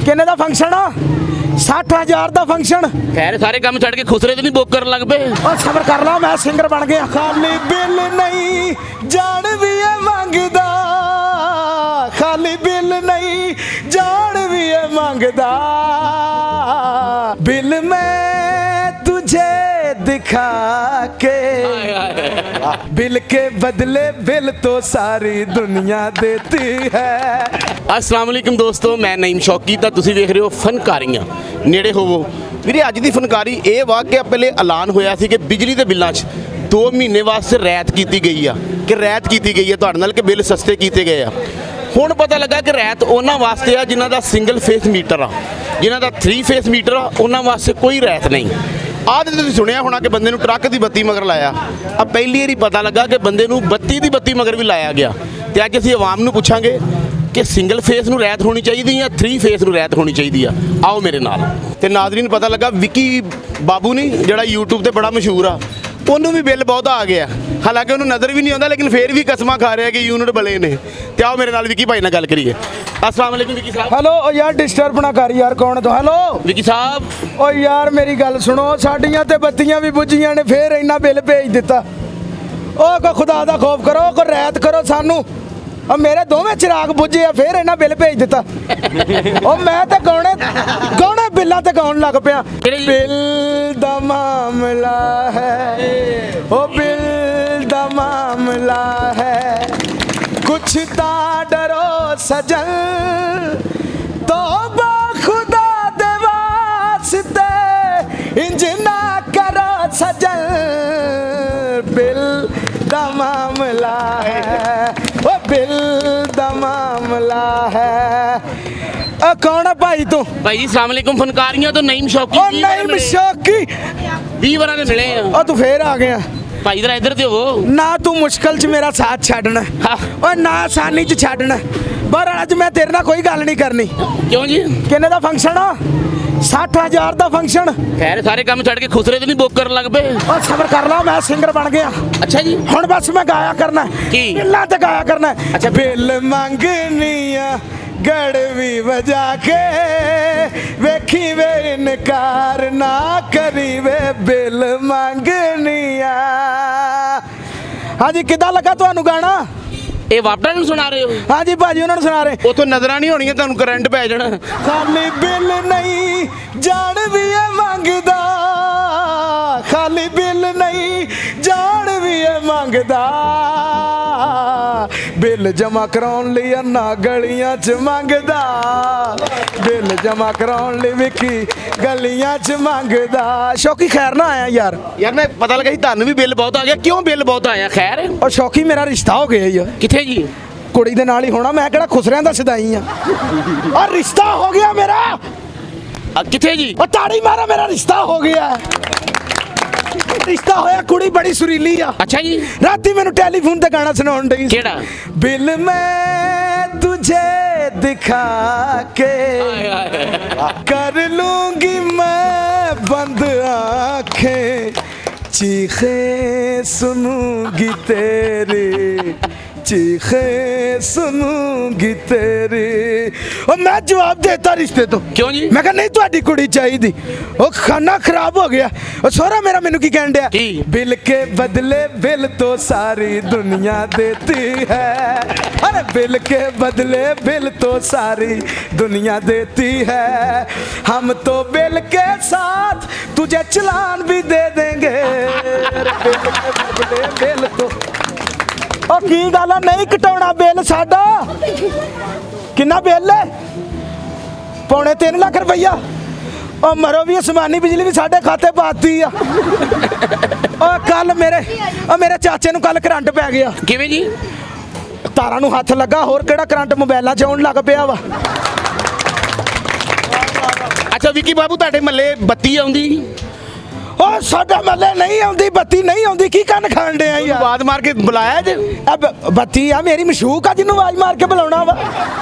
ਕਿੰਨੇ ਦਾ ਫੰਕਸ਼ਨ ਆ? 60,000 ਦਾ ਫੰਕਸ਼ਨ। ਖੈਰ ਸਾਰੇ ਕੰਮ ਛੱਡ ਕੇ ਖੁਸਰੇ ਤੇ ਨਹੀਂ ਬੁੱਕ ਕਰਨ ਲੱਗ ਪਏ। ਉਹ ਸਬਰ ਕਰ ਲਾ, ਮੈਂ ਸਿੰਗਰ ਬਣ ਗਿਆ। ਖਾਲੀ ਬਿੱਲ ਨਹੀਂ ਜਾਣ ਵੀ ਇਹ ਮੰਗਦਾ, ਖਾਲੀ ਬਿੱਲ ਨਹੀਂ ਜਾਣ ਵੀ ਇਹ ਮੰਗਦਾ। ਬਿੱਲ ਮੈਂ ਤੁਝੇ दिखा के बिल के बदले बिल तो सारी दुनिया देती है। अस्सलाम वालेकुम दोस्तों, मैं नईम शौकी ਤਾਂ ਤੁਸੀਂ ਵੇਖ ਰਹੇ ਹੋ ਫਨਕਾਰੀਆਂ। ਨੇੜੇ ਹੋਵੋ ਵੀਰੇ। ਅੱਜ ਦੀ ਫਨਕਾਰੀ ਇਹ ਵਾਕਿਆ ਪਹਿਲੇ ਐਲਾਨ ਹੋਇਆ ਸੀ ਕਿ ਬਿਜਲੀ ਦੇ ਬਿੱਲਾਂ 'ਚ 2 ਮਹੀਨੇ ਵਾਸਤੇ ਰਿਆਇਤ ਕੀਤੀ ਗਈ ਆ, ਕਿ ਰਿਆਇਤ ਕੀਤੀ ਗਈ ਹੈ ਤੁਹਾਡੇ ਨਾਲ, ਕਿ ਬਿੱਲ ਸਸਤੇ ਕੀਤੇ ਗਏ ਆ। ਹੁਣ ਪਤਾ ਲੱਗਾ ਕਿ ਰਿਆਇਤ ਉਹਨਾਂ ਵਾਸਤੇ ਆ ਜਿਨ੍ਹਾਂ ਦਾ ਸਿੰਗਲ ਫੇਸ ਮੀਟਰ ਆ, ਜਿਨ੍ਹਾਂ ਦਾ 3 ਫੇਸ ਮੀਟਰ ਆ, ਉਹਨਾਂ ਵਾਸਤੇ ਕੋਈ ਰਿਆਇਤ ਨਹੀਂ। ਆਹ ਤਾਂ ਤੁਸੀਂ ਸੁਣਿਆ ਹੋਣਾ ਕਿ ਬੰਦੇ ਨੂੰ ਟਰੱਕ ਦੀ ਬੱਤੀ ਮਗਰ ਲਾਇਆ। ਆ ਪਹਿਲੀ ਵਾਰੀ ਪਤਾ ਲੱਗਾ ਕਿ ਬੰਦੇ ਨੂੰ ਬੱਤੀ ਦੀ ਬੱਤੀ ਮਗਰ ਵੀ ਲਾਇਆ ਗਿਆ। ਤੇ ਅੱਜ ਅਸੀਂ ਆਵਾਮ ਨੂੰ ਪੁੱਛਾਂਗੇ ਕਿ ਸਿੰਗਲ ਫੇਸ ਨੂੰ ਰਿਆਇਤ ਹੋਣੀ ਚਾਹੀਦੀ ਜਾਂ 3 ਫੇਸ ਨੂੰ ਰਿਆਇਤ ਹੋਣੀ ਚਾਹੀਦੀ ਆ। ਆਓ ਮੇਰੇ ਨਾਲ। ਤੇ ਨਾਜ਼ਰੀਨ, ਪਤਾ ਲੱਗਾ ਵਿੱਕੀ ਬਾਬੂ ਨਹੀਂ, ਜਿਹੜਾ YouTube ਤੇ ਬੜਾ ਮਸ਼ਹੂਰ ਆ, ਉਹਨੂੰ ਵੀ ਬਿੱਲ ਬਹੁਤਾ ਆ ਗਿਆ। ਹਾਲਾਂਕਿ ਉਹਨੂੰ ਨਜ਼ਰ ਵੀ ਨਹੀਂ ਆਉਂਦਾ, ਲੇਕਿਨ ਫੇਰ ਵੀ ਕਸਮਾਂ ਖਾ ਰਿਹਾ ਕਿ ਯੂਨਿਟ ਬਲੇ ਨੇ। ਤੇ ਆਓ ਮੇਰੇ ਨਾਲ ਵਿੱਕੀ ਭਾਈ ਨਾਲ ਗੱਲ ਕਰੀਏ। अस्सलाम वालेकुम विकी साहब। हेलो ओ यार डिस्टर्ब ना कर यार, कौन तो? हेलो विकी साहब। ओ यार मेरी गल सुनो, साडियां ते बत्तियां भी बुझियां ने, फिर इन्ना बिल भेज दिता। ओ को खुदा दा खौफ करो, को रियायत करो सानू। और मेरे दोवें चिराग बुझे आ, फिर इन्ना बिल भेज दिता। ओ मैं ते गौने बिल्लां ते गाउण लग पिया। बिल दा मामला है, ओ बिल दा मामला है, कुछ ता डरो सजन, तो खुदा दे वास्ते इंज ना करो सजन। बिल दा मामला है, ओ बिल दा मामला है। कौन है भाई तू? भाई जी अस्सलाम वालेकुम। फनकारियां तो नईम शौकी। ओ नईम शौकी 20 ਵਾਰਾਂ ਦੇ ਮਿਲੇ ਆ। ओ तू फिर आ गया। ਭਾਈ ਜਰਾ ਇੱਧਰ ਤੇ ਹੋਵੋ ना। तू मुश्किल च मेरा साथ छाड़ना और ना आसानी च छाड़ना। पर अज मैं तेरे नाल कोई गल नहीं करनी। ਕਿਉਂ ਜੀ? किन्ने दा फंक्शन आ? 60,000 ਦਾ ਫੰਕਸ਼ਨ। ਖੈਰ ਸਾਰੇ ਕੰਮ ਛੱਡ ਕੇ ਖੁਸਰੇ ਤੇ ਨਹੀਂ ਬੁੱਕ ਕਰਨ ਲੱਗ ਪਏ। ਉਹ ਸਬਰ ਕਰ ਲਾ, ਮੈਂ ਸਿੰਗਰ ਬਣ ਗਿਆ। ਅੱਛਾ ਜੀ। ਹੁਣ ਬਸ ਮੈਂ ਗਾਇਆ ਕਰਨਾ। ਕੀ? ਬਿੱਲਾਂ ਤੇ ਗਾਇਆ ਕਰਨਾ। ਅੱਛਾ। ਬਿੱਲ ਮੰਗਨੀ ਆ ਗੜਵੀ ਵਜਾ ਕੇ, ਵੇਖੀ ਵੇ ਇਨਕਾਰ ਨਾ ਕਰੀ ਵੇ, ਬਿੱਲ ਮੰਗਨੀ ਆ। ਹਾਂਜੀ, ਕਿੱਦਾਂ ਲੱਗਾ ਤੁਹਾਨੂੰ ਗਾਣਾ? ਇਹ ਵਾਪਟਾ ਨੂੰ ਸੁਣਾ ਰਹੇ ਹੋ? ਹਾਂਜੀ ਭਾਜੀ, ਉਹਨਾਂ ਨੂੰ ਸੁਣਾ ਰਹੇ। ਉਥੋਂ ਨਜ਼ਰਾਂ ਨਹੀਂ ਹੋਣੀਆਂ, ਤੁਹਾਨੂੰ ਕਰੰਟ ਪੈ ਜਾਣਾ। ਖਾਲੀ ਬਿੱਲ ਨਹੀਂ ਜਾਣ ਵੀ ਇਹ ਮੰਗਦਾ, ਖਾਲੀ ਬਿੱਲ ਨਹੀਂ ਜਾਣ ਵੀ ਇਹ ਮੰਗਦਾ। ਬਿੱਲ ਜਮਾ ਕਰਾਉਣ ਲਈ ਅੰਨਾ ਗਲੀਆਂ 'ਚ ਮੰਗਦਾ, ਬਿੱਲ ਜਮਾ ਕਰਾਉਣ ਲਈ ਵਿੱਕੀ ਗਲੀਆਂ 'ਚ ਮੰਗਦਾ। ਸ਼ੌਕੀ ਖੈਰ ਨਾ ਆਇਆ ਯਾਰ। ਯਾਰ ਮੈਂ ਪਤਾ ਲੱਗਾ ਸੀ ਤੁਹਾਨੂੰ ਵੀ ਬਿੱਲ ਬਹੁਤ ਆ ਗਿਆ। ਕਿਉਂ ਬਿੱਲ ਬਹੁਤ ਆਇਆ? ਖੈਰ ਉਹ ਸ਼ੌਕੀ ਮੇਰਾ ਰਿਸ਼ਤਾ ਹੋ ਗਿਆ ਯਾਰ। ਕਿੱਥੇ ਜੀ? ਕੁੜੀ ਦੇ ਨਾਲ ਹੀ ਹੋਣਾ, ਮੈਂ ਕਿਹੜਾ ਖੁਸਰਿਆਂ ਦਾ ਸਦਾਈ ਆ। ਔਰ ਰਿਸ਼ਤਾ ਹੋ ਗਿਆ ਮੇਰਾ। ਕਿੱਥੇ ਜੀ? ਉਹ ਤਾੜੀ ਮਾਰਾ, ਮੇਰਾ ਰਿਸ਼ਤਾ ਹੋ ਗਿਆ। ਰਿਸ਼ਤਾ ਹੋਇਆ, ਕੁੜੀ ਬੜੀ ਸੁਰੀਲੀ ਆ। ਅੱਛਾ ਜੀ। ਰਾਤੀ ਮੈਨੂੰ ਟੈਲੀਫੋਨ ਤੇ ਗਾਣਾ ਸੁਣਾਉਣ ਡਈ। ਕਿਹੜਾ? ਬਿੱਲ ਮੈਂ ਤੁਝੇ ਦਿਖਾ ਕੇ ਕਰ ਲੂੰਗੀ ਮੈਂ ਬੰਦ ਆਂखें, ਚੀਖੇ ਸੁਨੂੰਗੀ ਤੇਰੀ, ਚੀਖੇ ਸੁਨੂੰਗੀ ਤੇਰੀ। ਉਹ ਮੈਂ ਜਵਾਬ ਦੇਤਾ ਰਿਸ਼ਤੇ ਤੋਂ। ਕਿਉਂ ਜੀ? ਮੈਂ ਕਿਹਾ ਨਹੀਂ, ਤੁਹਾਡੀ ਕੁੜੀ ਚਾਹੀਦੀ। ਉਹ ਖਾਨਾ ਖਰਾਬ ਹੋ ਗਿਆ। ਉਹ ਸਹੁਰਾ ਮੇਰਾ ਮੈਨੂੰ ਕੀ ਕਹਿਣ ਡਿਆ? ਕੀ? ਬਿੱਲ ਕੇ ਬਦਲੇ ਬਿੱਲ ਤੋਂ ਸਾਰੀ ਦੁਨੀਆ ਦੇਤੀ ਹੈ। ਅਰੇ ਬਿੱਲ ਕੇ ਬਦਲੇ ਬਿੱਲ ਤੋਂ ਸਾਰੀ दुनिया देती है, हम तो बिल के साथ तुझे चलान भी दे देंगे। बिल के बदले बिल तो ਉਹ ਕੀ ਗੱਲ ਆ, ਨਹੀਂ ਘਟਾਉਣਾ ਬਿੱਲ ਸਾਡਾ। ਕਿੰਨਾ ਬਿੱਲ ਹੈ? ਪੌਣੇ 3 ਲੱਖ ਰੁਪਈਆ। ਉਹ ਮਰੋ ਵੀ, ਅਸਮਾਨੀ ਬਿਜਲੀ ਵੀ ਸਾਡੇ ਖਾਤੇ ਪਾਤੀ ਆ। ਉਹ ਕੱਲ ਮੇਰੇ ਚਾਚੇ ਨੂੰ ਕੱਲ ਕਰੰਟ ਪੈ ਗਿਆ। ਕਿਵੇਂ ਜੀ? ਤਾਰਾਂ ਨੂੰ ਹੱਥ ਲੱਗਾ, ਹੋਰ ਕਿਹੜਾ ਕਰੰਟ ਮੋਬਾਈਲਾਂ 'ਚ ਆਉਣ ਲੱਗ ਪਿਆ ਵਾ। ਅੱਛਾ ਵਿੱਕੀ ਬਾਬੂ, ਤੁਹਾਡੇ ਮੱਲੇ ਬੱਤੀ ਆਉਂਦੀ? ਉਹ ਸਾਡੇ ਮੱਲੇ ਨਹੀਂ ਆਉਂਦੀ ਬੱਤੀ, ਨਹੀਂ ਆਉਂਦੀ। ਕੀ ਕੰਨ ਖਾਣ ਡਿਆ ਯਾਰ? ਆਵਾਜ਼ ਮਾਰ ਕੇ ਬੁਲਾਇਆ ਜੇ? ਬੱਤੀ ਆ ਮੇਰੀ ਮਸ਼ੂਕ ਆ, ਜਿਹਨੂੰ ਆਵਾਜ਼ ਮਾਰ ਕੇ ਬੁਲਾਉਣਾ ਵਾ।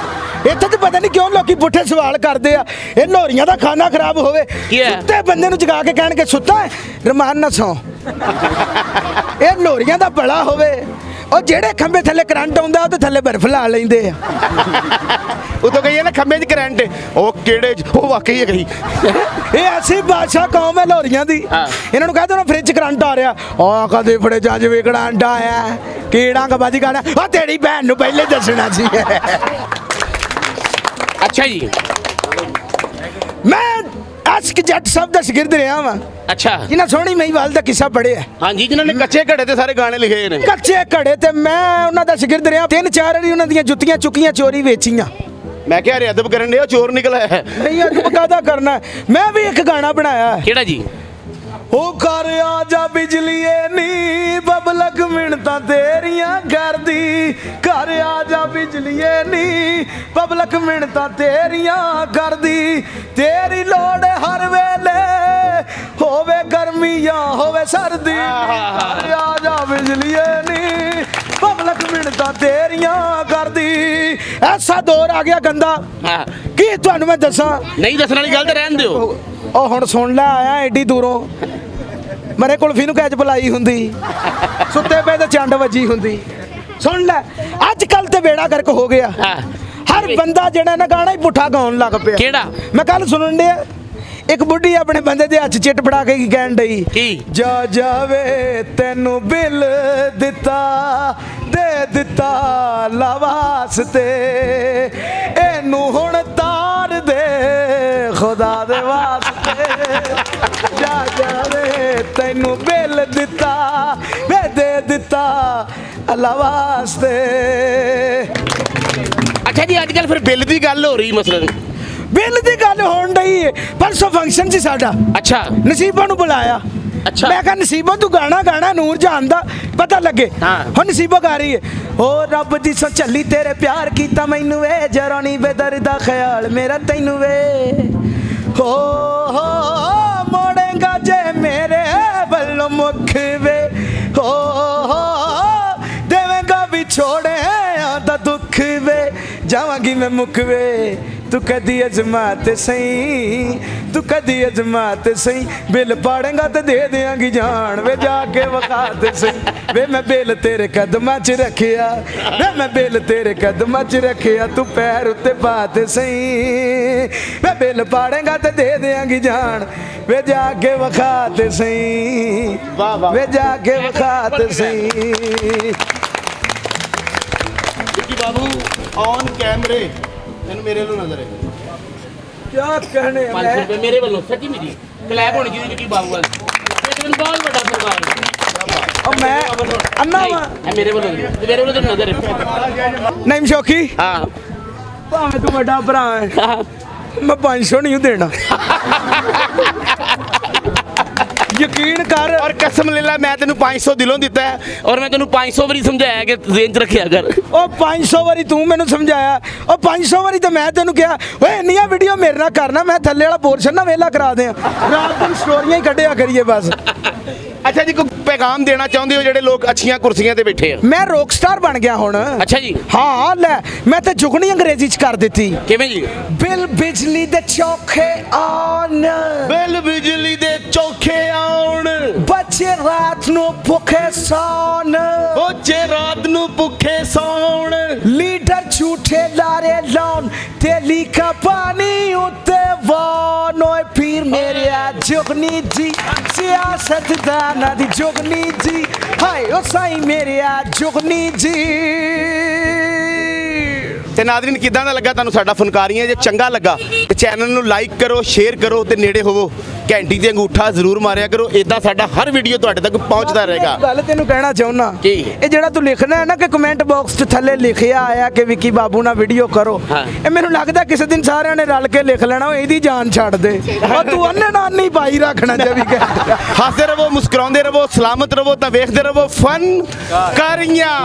ਇੱਥੇ ਤੇ ਪਤਾ ਨਹੀਂ ਕਿਉਂ ਲੋਕੀ ਪੁੱਠੇ ਸਵਾਲ ਕਰਦੇ ਆ। ਇਹ ਲੋਰੀਆਂ ਦਾ ਖਾਣਾ ਖਰਾਬ ਹੋਵੇ, ਸੁੱਤੇ ਬੰਦੇ ਨੂੰ ਜਗਾ ਕੇ ਕਹਿਣਗੇ ਸੁੱਤਾ ਹੈ, ਰਮਾਨ ਨਾ ਸੌਂ। ਇਹ ਲੋਰੀਆਂ ਦਾ ਭਲਾ ਹੋਵੇ, ਉਹ ਜਿਹੜੇ ਖੰਭੇ ਥੱਲੇ ਕਰੰਟ ਆਉਂਦਾ ਉਹਦੇ ਥੱਲੇ ਬਰਫ਼ ਲਾ ਲੈਂਦੇ ਆ। ਉਦੋਂ ਕਹੀਏ ਨਾ ਖੰਭੇ 'ਚ ਕਰੰਟ, ਉਹ ਕਿਹੜੇ 'ਚ? ਉਹ ਵਾਕਈ ਹੈ ਕਹੀ। ਇਹ ਐਸੀ ਬਾਦਸ਼ਾਹ ਕੌਮ ਹੈ ਲਾਹੌਰੀਆਂ ਦੀ। ਇਹਨਾਂ ਨੂੰ ਕਹਦੇ ਨਾ ਫ੍ਰਿਜ ਕਰੰਟ ਆ ਰਿਹਾ, ਆ ਕਦੇ ਫੜੇ ਜੱਜ ਵੀ ਕਰੰਟ ਆਇਆ, ਕੀੜਾ ਕਬਾਜੀ ਗਾਣਾ, ਉਹ ਤੇਰੀ ਭੈਣ ਨੂੰ ਪਹਿਲੇ ਦੱਸਣਾ ਸੀ। ਅੱਛਾ ਜੀ, ਮੈਂ ਅਸ਼ਕ ਜੱਟ ਸਾਹਿਬ ਦਾ ਸ਼ਾਗਿਰਦ ਰਿਹਾ ਵਾਂ, ਅੱਛਾ। ਜਿਨ੍ਹਾਂ ਸੋਹਣੀ ਮਹੀਵਾਲ ਦਾ ਕਿੱਸਾ ਪੜ੍ਹਿਆ। ਹਾਂਜੀ, ਜਿਨ੍ਹਾਂ ਨੇ ਕੱਚੇ ਘੜੇ ਤੇ ਸਾਰੇ ਗਾਣੇ ਲਿਖੇ ਨੇ। ਕੱਚੇ ਘੜੇ ਤੇ ਮੈਂ ਉਹਨਾਂ ਦਾ ਸ਼ਾਗਿਰਦ ਰਿਹਾ। 3-4 ਵਾਰੀ ਉਹਨਾਂ ਦੀਆਂ ਜੁੱਤੀਆਂ ਚੁੱਕੀਆਂ, ਚੋਰੀ ਵੇਚੀਆਂ। ਮੈਂ ਕਿਹਾ ਰੇ ਅਦਬ ਕਰਨ ਦੇ, ਉਹ ਚੋਰ ਨਿਕਲਿਆ ਹੈ। ਨਹੀਂ ਅਦਬ ਕਾਹਦਾ ਕਰਨਾ। ਮੈਂ ਵੀ ਇੱਕ ਗਾਣਾ ਬਣਾਇਆ। ਕਿਹੜਾ ਜੀ? ਉਹ ਕਰ ਆ ਜਾ ਬਿਜਲੀਏ ਨੀ ਬਬਲਕ ਮਿੰਟਾਂ ਤੇਰੀਆਂ ਕਰਦੀ, ਕਰ ਆ ਜਾ ਬਿਜਲੀਏ ਨੀ ਬਬਲਕ ਮਿੰਟਾਂ ਤੇਰੀਆਂ ਕਰਦੀ, ਤੇਰੀ ਲੋੜ ਹਰ ਵੇਲੇ ਹੋਵੇ ਗਰਮੀਆਂ ਹੋਵੇ ਸਰਦੀ, ਕਰ ਆ ਜਾ ਬਿਜਲੀਏ ਨੀ ਬਬਲਕ ਮਿੰਟਾਂ ਤੇਰੀਆਂ ਕਰਦੀ। ਐਸਾ ਦੌਰ ਆ ਗਿਆ ਗੰਦਾ, ਹਾਂ, ਕੀ ਤੁਹਾਨੂੰ ਮੈਂ ਦੱਸਾਂ। ਨਹੀਂ ਦੱਸਣ ਵਾਲੀ ਗੱਲ ਤਾਂ ਰਹਿਣ ਦਿਓ। ਉਹ ਹੁਣ ਸੁਣ ਲੈ, ਆਇਆ ਐਡੀ ਦੂਰੋਂ, ਮਰੇ ਕੁਲਫੀ ਨੂੰ ਕੈਚ ਬੁਲਾਈ ਹੁੰਦੀ, ਸੁੱਤੇ ਪਏ ਤੇ ਚੰਡ ਵੱਜੀ ਹੁੰਦੀ। ਸੁਣ ਲੈ, ਅੱਜ ਕੱਲ ਤੇ ਬੇੜਾ ਗਰਕ ਹੋ ਗਿਆ। ਹਰ ਬੰਦਾ ਜਿਹੜਾ ਨਾ ਗਾਣਾ ਹੀ ਪੁੱਠਾ ਗਾਉਣ ਲੱਗ ਪਿਆ। ਕਿਹੜਾ? ਮੈਂ ਕੱਲ ਸੁਣਨ ਡਿਆ, ਇੱਕ ਬੁੱਢੀ ਆਪਣੇ ਬੰਦੇ ਦੇ ਹੱਥ ਚਿੱਟ ਫੜਾ ਕੇ ਕੀ ਕਹਿਣ ਡਈ, ਕੀ? ਜਾ ਜਾਵੇ ਤੈਨੂੰ ਬਿੱਲ ਦਿੱਤਾ ਦੇ ਦਿੱਤਾ ਲਵਾਸ ਤੇ, ਇਹਨੂੰ ਹੁਣ ਤਾਰ ਦੇ ਖੁਦਾ ਦੇ ਵਾਸਤੇ, ਜਾ ਜਾਵੇ ਤੈਨੂੰ ਬਿੱਲ ਦਿੱਤਾ ਵੇ ਦੇ ਦਿੱਤਾ ਅੱਲਾ ਵਾਸਤੇ। ਅੱਛਾ ਜੀ, ਅੱਜ ਕੱਲ ਫਿਰ ਬਿੱਲ ਦੀ ਗੱਲ ਹੋ ਰਹੀ ਮਸਲਨ। ਬਿੱਲ ਦੀ ਗੱਲ ਹੋਣ ਡਈ ਹੈ। ਪਰਸੋਂ ਫੰਕਸ਼ਨ ਸੀ ਸਾਡਾ। ਅੱਛਾ, ਨਸੀਬਾ ਨੂੰ ਬੁਲਾਇਆ। ਅੱਛਾ। ਮੈਂ ਕਿਹਾ ਨਸੀਬਾ ਤੂੰ ਗਾਣਾ ਗਾਣਾ ਨੂਰ ਜਹਾਨ ਦਾ ਪਤਾ ਲੱਗੇ। ਹਾਂ। ਹੁਣ ਨਸੀਬਾ ਗਾ ਰਹੀ ਹੈ, ਓ ਰੱਬ ਦੀ ਸੋ ਚੱਲੀ ਤੇਰੇ ਪਿਆਰ ਕੀਤਾ ਮੈਨੂੰ ਵੇ, ਜਰਾ ਨਹੀਂ ਬੇਦਰਦਾ ਖਿਆਲ ਮੇਰਾ ਤੈਨੂੰ ਵੇ, ਹੋ ਮੋੜੇਗਾ ਜੇ ਮੇਰੇ ਵੱਲੋਂ ਮੁੱਖ ਵੇ, ਹੋ ਦੇਵੇਂਗਾ ਵਿਛੋੜੇ ਦਾ ਦੁੱਖ ਵੇ, ਜਾਵਾਂਗੀ ਮੈਂ ਮੁੱਖ ਵੇ, ਤੂੰ ਕਦੀ ਅਜ਼ਮਾ ਤੇ ਸਹੀ, ਤੂੰ ਕਦੀ ਅਜ਼ਮਾ ਤੇ ਸਹੀ, ਬਿੱਲ ਪਾੜੇਗਾ ਤੇ ਦੇ ਦਿਆਂਗੀ ਜਾਨ ਵੇ, ਜਾ ਕੇ ਵਿਖਾ ਤੇ ਸਹੀ ਵੇ, ਮੈਂ ਬਿੱਲ ਤੇਰੇ ਕਦਮਾਂ 'ਚ ਰੱਖਿਆ ਵੇ, ਮੈਂ ਬਿੱਲ ਤੇਰੇ ਕਦਮਾਂ 'ਚ ਰੱਖਿਆ, ਤੂੰ ਪੈਰ ਉੱਤੇ ਪਾ ਤੇ ਸਹੀ ਵੇ, ਬਿੱਲ ਪਾੜੇਗਾ ਤੇ ਦੇ ਦਿਆਂਗੀ ਜਾਨ ਵੇ, ਜਾ ਕੇ ਵਿਖਾ ਤੇ ਸਹੀ ਵੇ, ਜਾ ਕੇ ਵਿਖਾ ਤੇ ਸਹੀ। ਵਿੱਕੀ ਬਾਬੂ ਔਨ ਕੈਮਰੇ ਤੈਨੂੰ ਮੇਰੇ ਵੱਲੋਂ ਨਜ਼ਰ ਹੈ। ਕਿਆ ਕਹਿਣੇ 500 ਰੁਪਏ ਮੇਰੇ ਵੱਲੋਂ, ਸੱਚੀ ਮੇਰੀ ਕਲੈਪ ਹੋਣੀ ਚਾਹੀਦੀ ਵਿੱਕੀ ਬਾਬੂ ਵੱਲ। ਇਹ ਮੈਨੂੰ ਬਹੁਤ ਵੱਡਾ ਸਰਕਾਰ। ਉਹ ਮੈਂ ਅੰਨਾ ਵਾਂ। ਇਹ ਮੇਰੇ ਵੱਲੋਂ ਨਹੀਂ, ਤੇ ਮੇਰੇ ਵੱਲੋਂ ਤੈਨੂੰ ਨਜ਼ਰ ਹੈ। ਨਹੀਂ ਸ਼ੌਕੀ, ਹਾਂ, ਭਾਵੇਂ ਤੂੰ ਵੱਡਾ ਭਰਾ ਹੈ, ਹਾਂ। ਮੈਂ 500 ਨਹੀਂ ਦੇਣਾ। ਯਕੀਨ ਕਰ। ਔਰ ਕਸਮ ਲੈ ਲੈ, ਮੈਂ ਤੈਨੂੰ 500 ਦਿਲੋਂ ਦਿੱਤਾ ਹੈ, ਔਰ ਮੈਂ ਤੈਨੂੰ 500 ਵਾਰੀ ਸਮਝਾਇਆ ਕਿ ਰੇਂਜ ਰੱਖਿਆ ਕਰ। ਉਹ 500 ਵਾਰੀ ਤੂੰ ਮੈਨੂੰ ਸਮਝਾਇਆ, ਉਹ 500 ਵਾਰੀ ਤਾਂ ਮੈਂ ਤੈਨੂੰ ਕਿਹਾ ਓਏ ਇੰਨੀਆਂ ਵੀਡੀਓ ਮੇਰੇ ਨਾਲ ਕਰਨਾ, ਮੈਂ ਥੱਲੇ ਵਾਲਾ ਪੋਰਸ਼ਨ ਨਾ ਵੇਲਾ ਕਰਾ ਦਿਆਂ, ਰਾਤ ਦਿਨ ਸਟੋਰੀਆਂ ਹੀ ਕੱਢਿਆ ਕਰੀਏ ਬਸ। ਅੱਛਾ ਜੀ, ਕੋਈ ਪੈਗਾਮ ਦੇਣਾ ਚਾਹੁੰਦੇ ਹੋ ਜਿਹੜੇ ਲੋਕ ਅੱਛੀਆਂ ਕੁਰਸੀਆਂ ਤੇ ਬੈਠੇ ਆ? ਮੈਂ ਰੌਕ ਸਟਾਰ ਬਣ ਗਿਆ ਹੁਣ। ਅੱਛਾ ਜੀ, ਹਾਂ ਲੈ, ਮੈਂ ਤੇ ਜੁਗਨੀ ਅੰਗਰੇਜ਼ੀ 'ਚ ਕਰ ਦਿੱਤੀ। ਕਿਵੇਂ ਜੀ? ਬਿੱਲ ਬਿਜਲੀ ਦੇ ਚੌਖੇ ਆਉਣ, ਬਿੱਲ ਬਿਜਲੀ ਦੇ ਚੌਖੇ ਆਉਣ, ਬੱਚੇ ਰਾਤ ਨੂੰ ਭੁੱਖੇ ਸੌਣ, ਬੱਚੇ ਰਾਤ ਨੂੰ ਭੁੱਖੇ ਸੌਣ, ਲੀਡਰ ਝੂਠੇ ਲਾਰੇ ਲਾਉਣ, ਤੇਲੀ ਕਾ ਪਾਣੀ ਉੱਤੇ ਵਾਣ, ਓਏ ਪੀਰ ਮੇਰਿਆ ਜੁਗਨੀ ਜੀ, ਸਿਆਸਤਦਾਨਾਂ ਦੀ ਜੁਗਨੀ ਜੀ, ਹਾਏ ਓ ਸਾਈਂ ਮੇਰਿਆ ਜੁਗਨੀ ਜੀ। ਤੇ ਨਾਜ਼ਰੀਨ, ਕਿਦਾਂ ਦਾ ਲੱਗਾ ਤੁਹਾਨੂੰ ਸਾਡਾ ਫਨਕਾਰੀਆਂ? ਜੇ ਚੰਗਾ ਲੱਗਾ ਤੇ ਚੈਨਲ ਨੂੰ ਲਾਈਕ ਕਰੋ, ਸ਼ੇਅਰ ਕਰੋ ਤੇ ਨੇੜੇ ਹੋਵੋ ਘੰਟੀ ਤੇ ਅੰਗੂਠਾ ਜ਼ਰੂਰ ਮਾਰਿਆ ਕਰੋ। ਇਦਾਂ ਸਾਡਾ ਹਰ ਵੀਡੀਓ ਤੁਹਾਡੇ ਤੱਕ ਪਹੁੰਚਦਾ ਰਹੇਗਾ। ਗੱਲ ਤੈਨੂੰ ਕਹਿਣਾ ਚਾਹੁੰਦਾ, ਕੀ? ਇਹ ਜਿਹੜਾ ਤੂੰ ਲਿਖਣਾ ਹੈ ਨਾ ਕਿ ਕਮੈਂਟ ਬਾਕਸ 'ਚ ਥੱਲੇ ਲਿਖਿਆ ਆਇਆ ਕਿ ਵਿੱਕੀ ਬਾਬੂ ਨਾਲ ਵੀਡੀਓ ਕਰੋ, ਹਾਂ। ਇਹ ਮੈਨੂੰ ਲੱਗਦਾ ਕਿਸੇ ਦਿਨ ਸਾਰਿਆਂ ਨੇ ਰਲ ਕੇ ਲਿਖ ਲੈਣਾ, ਉਹ ਇਹਦੀ ਜਾਨ ਛੱਡ ਦੇ, ਉਹ ਤੂੰ ਅੰਨੇ ਨਾਲ ਨਹੀਂ ਪਾਈ ਰੱਖਣਾ ਜੇ ਵੀ ਹੱਸਦੇ ਰਹੋ, ਮੁਸਕਰਾਉਂਦੇ ਰਹੋ, ਸਲਾਮਤ ਰਹੋ ਤਾਂ ਵੇਖਦੇ ਰਹੋ ਫਨਕਾਰੀਆਂ।